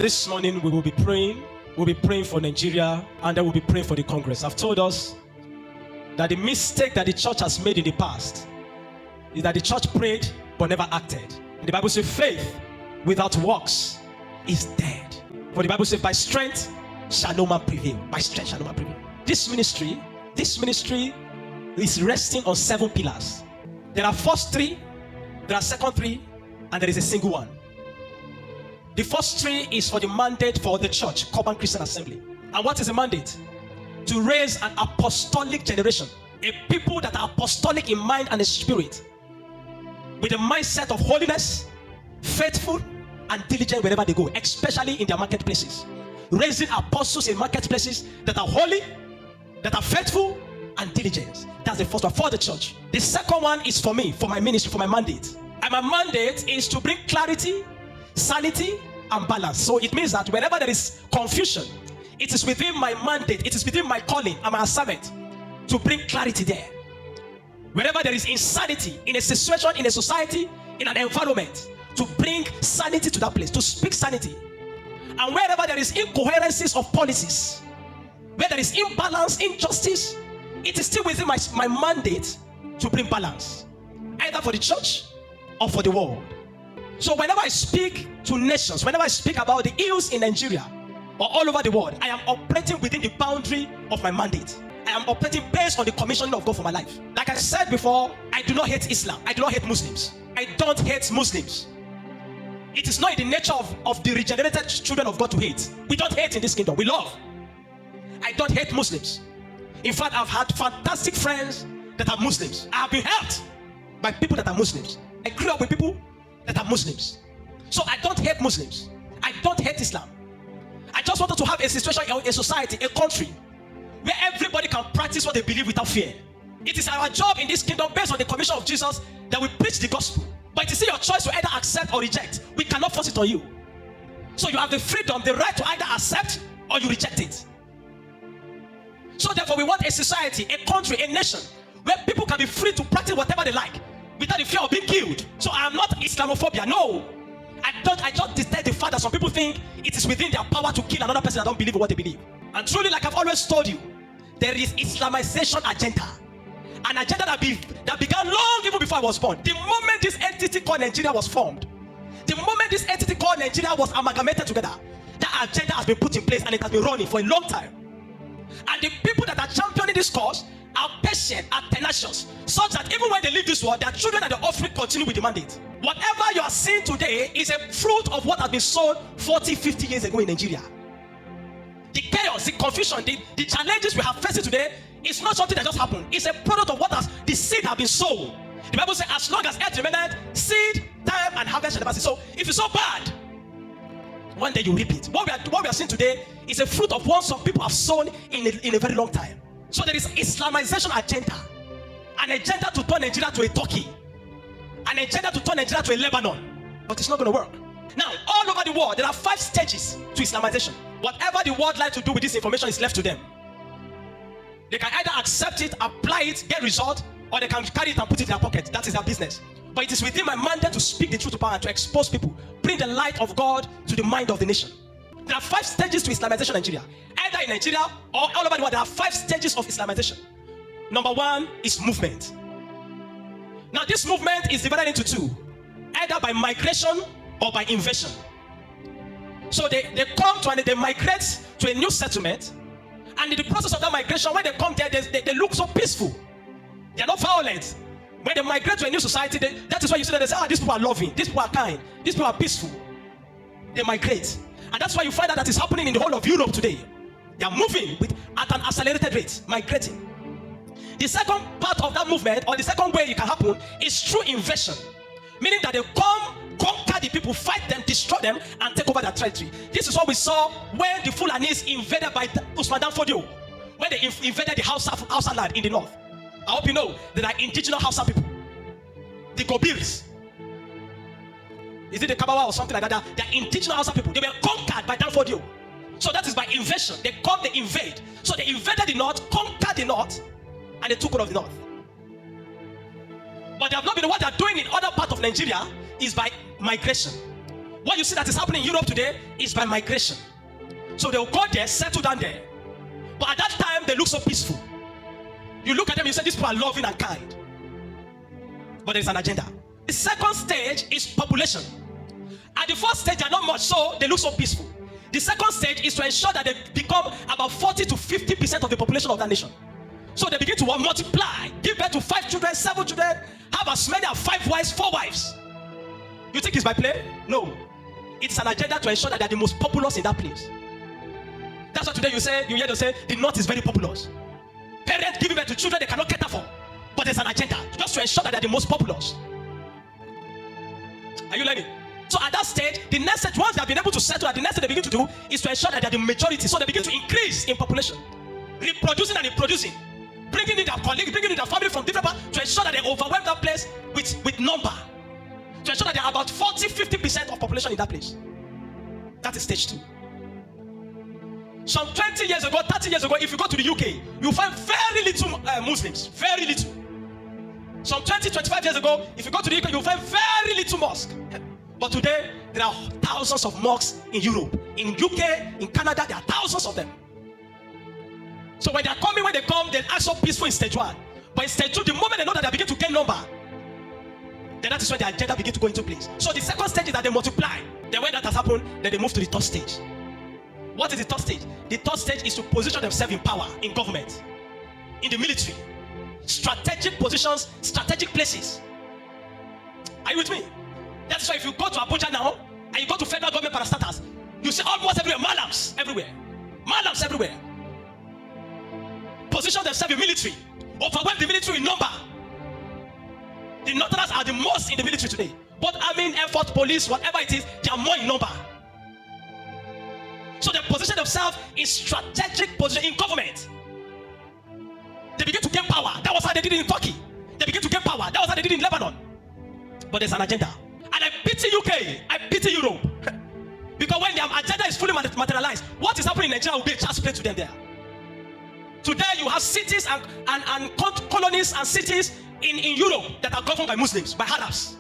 This morning we will be praying. We'll be praying for Nigeria, and then we'll be praying for the Congress. I've told us that the mistake that the church has made in the past is that the church prayed but never acted. And the Bible says faith without works is dead. For the Bible says by strength shall no man prevail. By strength shall no man prevail. This ministry is resting on 7 pillars. There are first 3, there are second 3, and there is a single one. The first 3 is for the mandate for the church, Common Christian Assembly. And what is the mandate? To raise an apostolic generation, a people that are apostolic in mind and in spirit, with a mindset of holiness, faithful, and diligent wherever they go, especially in their marketplaces. Raising apostles in marketplaces that are holy, that are faithful, and diligent. That's the first one for the church. The second one is for me, for my ministry, for my mandate. And my mandate is to bring clarity, sanity, and balance. So it means that whenever there is confusion, it is within my mandate, it is within my calling and my assignment to bring clarity there. Wherever there is insanity in a situation, in a society, in an environment, to bring sanity to that place, to speak sanity. And wherever there is incoherencies of policies, where there is imbalance, injustice, it is still within my mandate to bring balance, either for the church or for the world. So whenever I speak to nations, whenever I speak about the ills in Nigeria or all over the world, I am operating within the boundary of my mandate. I am operating based on the commission of God for my life. Like I said before, I do not hate Islam. I do not hate Muslims. I don't hate Muslims. It is not in the nature of the regenerated children of God to hate. We don't hate in this kingdom. We love. I don't hate Muslims. In fact, I've had fantastic friends that are Muslims. I have been helped by people that are Muslims. I grew up with people that are Muslims. So I don't hate Muslims. I don't hate Islam. I just wanted to have a situation, a society, a country where everybody can practice what they believe without fear. It is our job in this kingdom, based on the commission of Jesus, that we preach the gospel. But it is your choice to either accept or reject. We cannot force it on you. So you have the freedom, the right to either accept or you reject it. So therefore we want a society, a country, a nation where people can be free to practice whatever they like without the fear of being killed. So I am not Islamophobia. No. I just detect the fact that some people think it is within their power to kill another person that don't believe in what they believe. And truly, like I've always told you, there is Islamization agenda. An agenda that began long even before I was born. The moment this entity called Nigeria was formed, the moment this entity called Nigeria was amalgamated together, that agenda has been put in place and it has been running for a long time. And the people that are championing this cause are patient, are tenacious, such that even when they leave this world, their children and their offspring continue with the mandate. Whatever you are seeing today is a fruit of what has been sown 40, 50 years ago in Nigeria. The chaos, the confusion, the challenges we have facing today is not something that just happened. It's a product of the seed have been sown. The Bible says, as long as earth remaineth, seed, time, and harvest shall never cease. So if it's so bad, one day you reap it. What we are seeing today is a fruit of what some people have sown in a very long time. So there is Islamization agenda, an agenda to turn Nigeria to a Turkey, an agenda to turn Nigeria to a Lebanon, but it's not going to work. Now, all over the world, there are 5 stages to Islamization. Whatever the world likes to do with this information is left to them. They can either accept it, apply it, get result, or they can carry it and put it in their pocket. That is their business. But it is within my mandate to speak the truth to power and to expose people, bring the light of God to the mind of the nation. There are 5 stages to Islamization in Nigeria. Either in Nigeria or all over the world, there are 5 stages of Islamization. Number 1 is movement. Now, this movement is divided into 2, either by migration or by invasion. So they come to and they migrate to a new settlement, and in the process of that migration, when they come there, they look so peaceful. They are not violent. When they migrate to a new society, that is why you see that they say, these people are loving, these people are kind, these people are peaceful. They migrate. And that's why you find that is happening in the whole of Europe today. They are moving at an accelerated rate, migrating. The second part of that movement, or the second way it can happen, is through invasion. Meaning that they come, conquer the people, fight them, destroy them, and take over their territory. This is what we saw when the Fulanis invaded by Usman Dan Fodio, when they invaded the Hausa land in the north. I hope you know that are indigenous Hausa people. The Gobirs. Is it the Kabawa or something like that? They are indigenous Hausa people. They were conquered by Dan Fodio. So that is by invasion. They come, they invade. So they invaded the north, conquered the north, and they took all of the north. But they have not been what they are doing in other parts of Nigeria is by migration. What you see that is happening in Europe today is by migration. So they'll go there, settle down there. But at that time, they look so peaceful. You look at them, you say, these people are loving and kind. But there's an agenda. The second stage is population. At the first stage, they're not much, so they look so peaceful. The second stage is to ensure that they become about 40 to 50% of the population of that nation. So they begin to multiply, give birth to 5 children, 7 children, have as many as 5 wives, 4 wives. You think it's by play? No. It's an agenda to ensure that they're the most populous in that place. That's why today you hear them say the north is very populous. Parents giving birth to children they cannot cater for. But there's an agenda just to ensure that they're the most populous. Are you learning? So at that stage, the next stage, once they have been able to settle, the next thing they begin to do is to ensure that they're the majority. So they begin to increase in population, reproducing and reproducing, bringing in their colleagues, bringing in their family from different parts to ensure that they overwhelm that place with number. To ensure that there are about 40-50% of population in that place. That is stage 2. Some 20 years ago, 30 years ago, if you go to the UK, you'll find very little Muslims. Very little. Some 20-25 years ago, if you go to the UK, you'll find very little mosque. But today, there are thousands of mosques in Europe. In UK, in Canada, there are thousands of them. So when they come, they're also peaceful in stage 1. But in stage 2, the moment they know that they begin to gain number, then that is when the agenda begins to go into place. So the second stage is that they multiply. Then when that has happened, then they move to the third stage. What is the third stage? The third stage is to position themselves in power, in government, in the military, strategic positions, strategic places. Are you with me? That's why if you go to Abuja now, and you go to federal government parastatals, you see almost everywhere, malams everywhere. Malams everywhere. Position themselves in military, overwhelm the military in number. The Northerners are the most in the military today. But army, air force, police, whatever it is, they are more in number. So they position themselves in strategic position in government. They begin to gain power. That was how they did it in Turkey. They begin to gain power. That was how they did it in Lebanon. But there's an agenda. And I pity UK. I pity Europe. Because when their agenda is fully materialized, what is happening in Nigeria will be a chance play to them there. Today you have cities and colonies and cities in Europe that are governed by Muslims, by Arabs.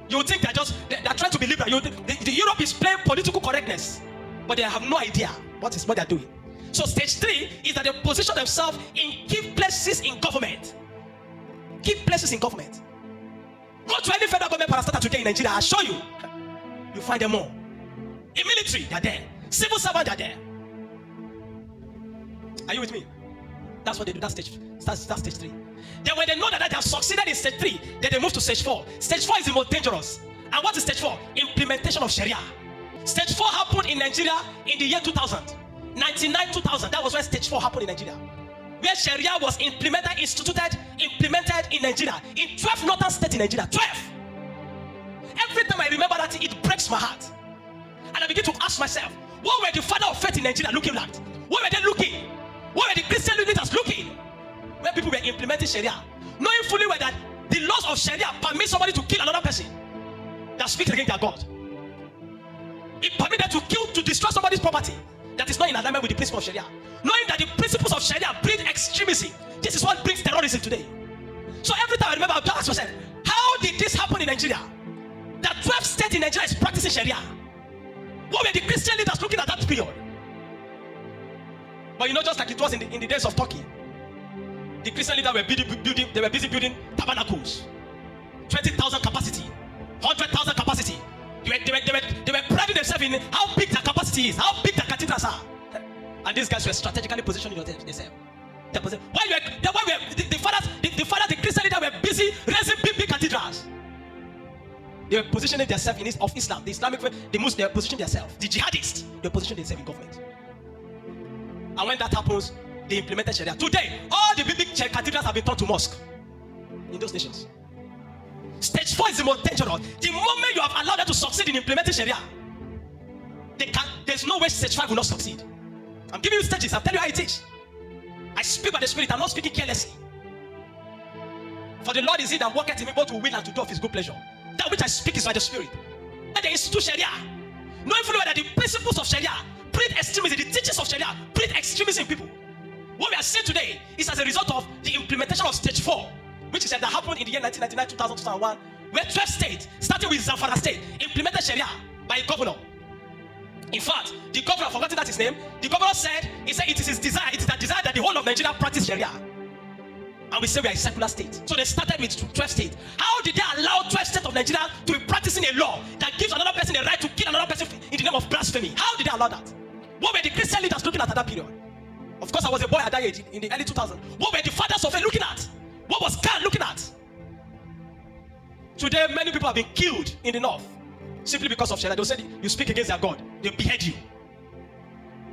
You think they're trying to be liberal. The Europe is playing political correctness, but they have no idea what they're doing. So stage 3 is that they position themselves in key places in government. Key places in government. Go to any federal government parastatal today in Nigeria, I assure you, you find them all. In military, they're there. Civil servant, they're there. Are you with me? That's what they do. That's stage 3. Then when they know that they have succeeded in stage 3, then they move to stage 4. Stage 4 is the most dangerous. And what is stage 4? Implementation of Sharia. Stage 4 happened in Nigeria in the year 2000. 1999-2000. That was when stage 4 happened in Nigeria. Where Sharia was implemented in Nigeria. In 12 northern states in Nigeria. 12. Every time I remember that, it breaks my heart. And I begin to ask myself, what were the father of faith in Nigeria looking like? What were they looking? What were the Christian leaders looking? When people were implementing Sharia, knowing fully well that the laws of Sharia permit somebody to kill another person that speaks against their God. It permits them to kill, to destroy somebody's property that is not in alignment with the principle of Sharia. Knowing that the principles of Sharia breed extremism. This is what brings terrorism today. So every time I remember, I ask myself, how did this happen in Nigeria? That 12 states in Nigeria is practicing Sharia. What were the Christian leaders looking at that period? But you know, just like it was in the days of Turkey, the Christian leaders were busy building tabernacles, 20,000 capacity, 100,000 capacity. They were priding themselves in how big their capacity is, how big their cathedrals are. And these guys were strategically positioning themselves. The Christian leaders were busy raising big cathedrals. They were positioning themselves of Islam, the Islamic faith, the Muslims, they were positioning themselves. The jihadists, they were positioning themselves in government. And when that happens, they implemented Sharia. Today, all the big cathedrals have been turned to mosque in those nations. Stage 4 is the most dangerous. The moment you have allowed them to succeed in implementing Sharia, there's no way stage 5 will not succeed. I'm giving you stages. I'm telling you how it is. I speak by the Spirit. I'm not speaking carelessly. For the Lord is he that worketh in me both to will and to do of his good pleasure. That which I speak is by the Spirit. And they institute Sharia, knowing fully well that the principles of Sharia breed extremism. The teachings of Sharia breed extremism in people. What we are seeing today is as a result of the implementation of stage 4, which is that happened in the year 1999, 2000, 2001, where 12 states, starting with Zamfara State, implemented Sharia by a governor. In fact, the governor, I've forgotten that his name, the governor said it is his desire, it is the desire that the whole of Nigeria practice Sharia. And we say we are a secular state. So they started with 12 states. How did they allow 12 states of Nigeria to be practicing a law that gives another person a right to kill another person in the name of blasphemy? How did they allow that? What were the Christian leaders looking at that period? Of course, I was a boy at that age in the early 2000s. What were the fathers of it looking at? What was God looking at? Today, many people have been killed in the north simply because of Sharia. They'll say you speak against their God. They behead you.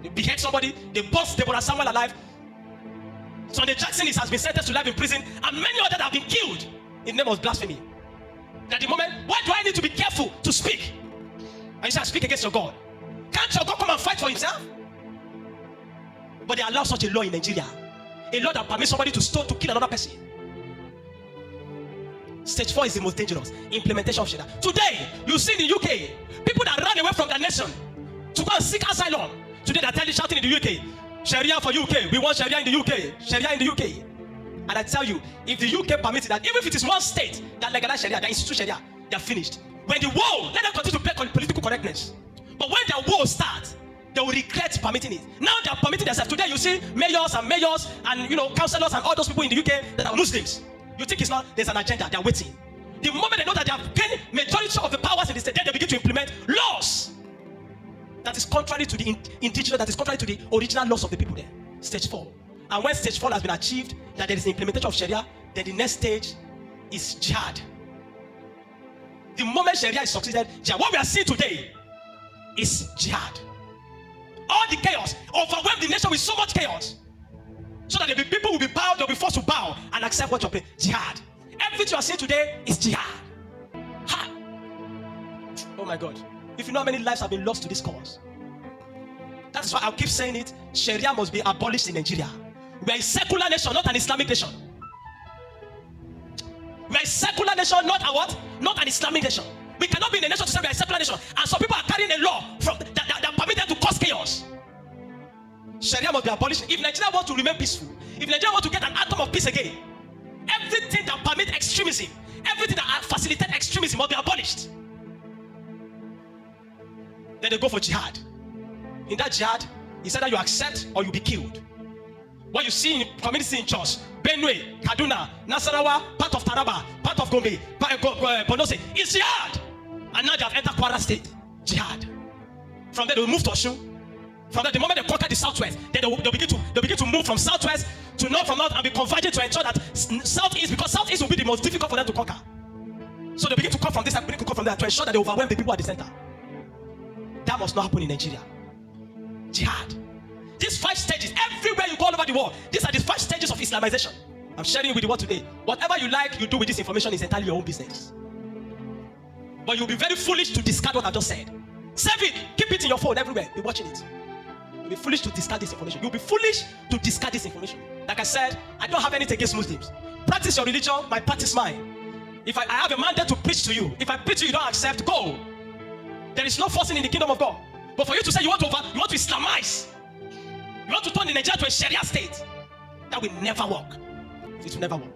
They behead somebody. They bust Deborah Samuel alive. Sunday Jackson has been sentenced to life in prison, and many others have been killed in the name of blasphemy. At the moment, why do I need to be careful to speak? And you say I speak against your God. Can't your God come and fight for himself? But they allow such a law in Nigeria. A law that permits somebody to stone, to kill another person. Stage 4 is the most dangerous. Implementation of Sharia. Today, you see in the UK, people that ran away from their nation to go and seek asylum. Today they're shouting in the UK, Sharia for UK. We want Sharia in the UK. Sharia in the UK. And I tell you, if the UK permits that, even if it is one state that legalize Sharia, that institute Sharia, they're finished. When the war, let them continue to play political correctness. But when the war starts, they will regret permitting it. Now they are permitting themselves. Today you see mayors and councillors and all those people in the UK that are Muslims. You think it's not, there's an agenda, they're waiting. The moment they know that they have gained majority of the powers in the state, then they begin to implement laws that is contrary to the indigenous, that is contrary to the original laws of the people there. Stage 4. And when stage 4 has been achieved, that there is the implementation of Sharia, then the next stage is Jihad. The moment Sharia is succeeded, Jihad. What we are seeing today is Jihad. All the chaos overwhelmed the nation with so much chaos, so that the people will be bowed, they'll be forced to bow and accept what you're playing. Jihad. Everything you are seeing today is Jihad. Ha! Oh my God. If you know how many lives have been lost to this cause. That's why I'll keep saying it. Sharia must be abolished in Nigeria. We are a secular nation, not an Islamic nation. We are a secular nation, not a what? Not an Islamic nation. We cannot be in a nation to say we are a secular nation. And some people are carrying a law that permit them to cause chaos. Sharia must be abolished. If Nigeria wants to remain peaceful, if Nigeria wants to get an atom of peace again, everything that permits extremism, everything that facilitates extremism must be abolished. Then they go for Jihad. In that Jihad, it's either you accept or you'll be killed. What you see in community in church, Benue, Kaduna, Nasarawa, part of Taraba, part of Gombe, Borno State, is Jihad. And now they have entered Kwara State, Jihad. From there they will move to Osun. From there, the moment they conquer the southwest, then they'll begin to move from southwest to north, from north, and be converging to ensure that southeast, because southeast will be the most difficult for them to conquer. So they begin to come from this side, begin to come from there to ensure that they overwhelm the people at the center. That must not happen in Nigeria. Jihad. These 5 stages, everywhere you go all over the world, these are the 5 stages of Islamization. I'm sharing it with you all today. Whatever you like, you do with this information is entirely your own business. But you'll be very foolish to discard what I just said. Save it, keep it in your phone everywhere, be watching it. You'll be foolish to discard this information. You'll be foolish to discard this information. Like I said, I don't have anything against Muslims. Practice your religion, my practice mine. If I have a mandate to preach to you, if I preach to you, you don't accept, go. There is no forcing in the kingdom of God. But for you to say you want to Islamize, you want to turn Nigeria to a Sharia state, that will never work. It will never work.